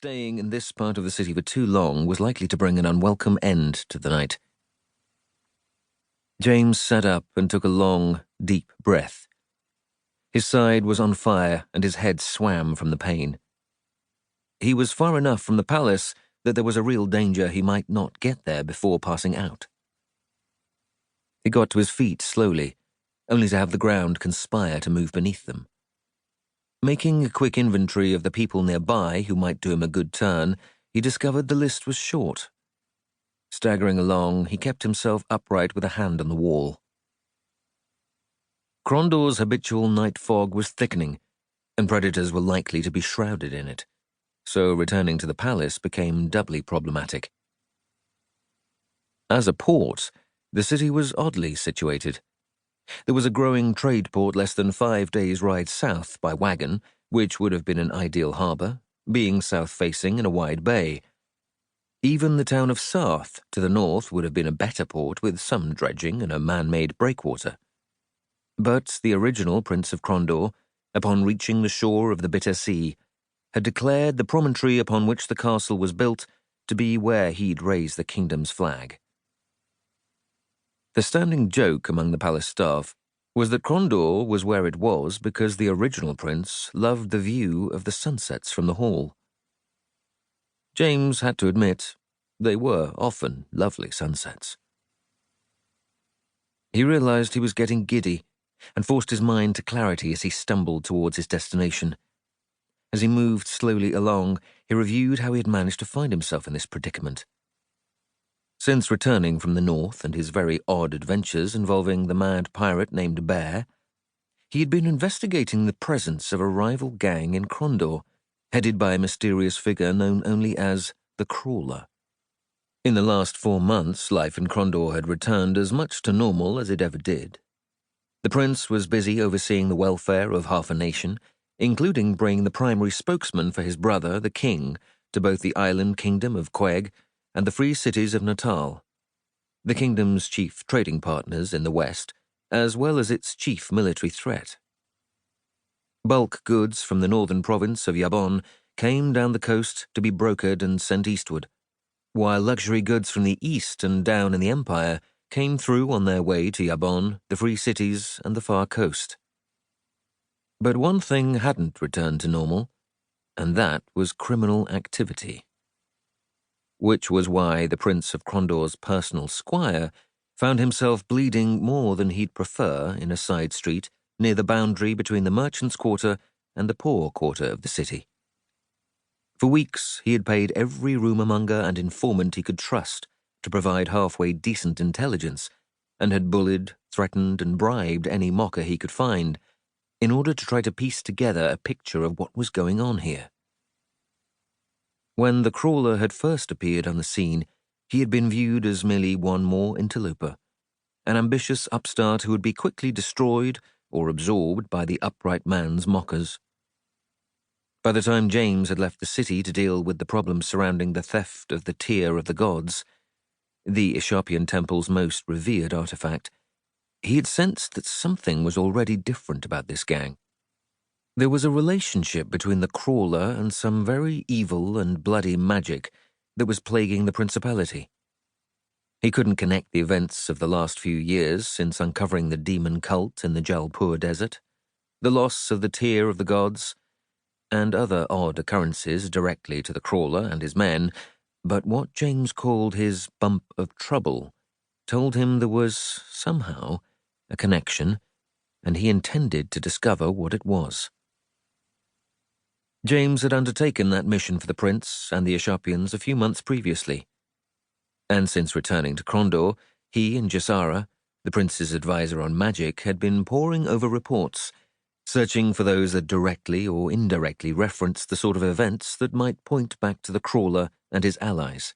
Staying in this part of the city for too long was likely to bring an unwelcome end to the night. James sat up and took a long, deep breath. His side was on fire and his head swam from the pain. He was far enough from the palace that there was a real danger he might not get there before passing out. He got to his feet slowly, only to have the ground conspire to move beneath them. Making a quick inventory of the people nearby who might do him a good turn, he discovered the list was short. Staggering along, he kept himself upright with a hand on the wall. Krondor's habitual night fog was thickening, and predators were likely to be shrouded in it, so returning to the palace became doubly problematic. As a port, the city was oddly situated. There was a growing trade port less than 5 days' ride south by wagon, which would have been an ideal harbour, being south-facing in a wide bay. Even the town of Sarth to the north would have been a better port with some dredging and a man-made breakwater. But the original Prince of Krondor, upon reaching the shore of the Bitter Sea, had declared the promontory upon which the castle was built to be where he'd raise the kingdom's flag. The standing joke among the palace staff was that Krondor was where it was because the original prince loved the view of the sunsets from the hall. James had to admit, they were often lovely sunsets. He realized he was getting giddy and forced his mind to clarity as he stumbled towards his destination. As he moved slowly along, he reviewed how he had managed to find himself in this predicament. Since returning from the north and his very odd adventures involving the mad pirate named Bear, he had been investigating the presence of a rival gang in Krondor, headed by a mysterious figure known only as the Crawler. In the last 4 months, life in Krondor had returned as much to normal as it ever did. The prince was busy overseeing the welfare of half a nation, including bringing the primary spokesman for his brother, the king, to both the island kingdom of Queg and the free cities of Natal, the kingdom's chief trading partners in the west, as well as its chief military threat. Bulk goods from the northern province of Yabon came down the coast to be brokered and sent eastward, while luxury goods from the east and down in the empire came through on their way to Yabon, the free cities, and the far coast. But one thing hadn't returned to normal, and that was criminal activity. Which was why the Prince of Krondor's personal squire found himself bleeding more than he'd prefer in a side street near the boundary between the merchants' quarter and the poor quarter of the city. For weeks, he had paid every rumour-monger and informant he could trust to provide halfway decent intelligence, and had bullied, threatened, and bribed any mocker he could find in order to try to piece together a picture of what was going on here. When the Crawler had first appeared on the scene, he had been viewed as merely one more interloper, an ambitious upstart who would be quickly destroyed or absorbed by the upright man's mockers. By the time James had left the city to deal with the problems surrounding the theft of the Tear of the Gods, the Ishopian Temple's most revered artifact, he had sensed that something was already different about this gang. There was a relationship between the Crawler and some very evil and bloody magic that was plaguing the principality. He couldn't connect the events of the last few years since uncovering the demon cult in the Jalpur desert, the loss of the Tear of the Gods, and other odd occurrences directly to the Crawler and his men, but what James called his bump of trouble told him there was, somehow, a connection, and he intended to discover what it was. James had undertaken that mission for the prince and the Ishopians a few months previously, and since returning to Krondor, he and Jazhara, the prince's advisor on magic, had been poring over reports, searching for those that directly or indirectly referenced the sort of events that might point back to the Crawler and his allies.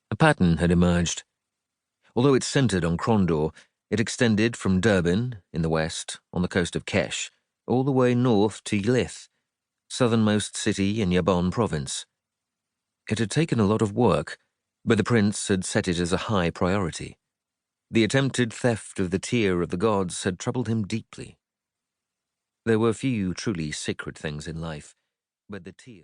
A pattern had emerged. Although it centered on Krondor, it extended from Durbin, in the west, on the coast of Kesh, all the way north to Ylith, southernmost city in Yabon province. It had taken a lot of work, but the prince had set it as a high priority. The attempted theft of the Tear of the Gods had troubled him deeply. There were few truly sacred things in life, but the Tear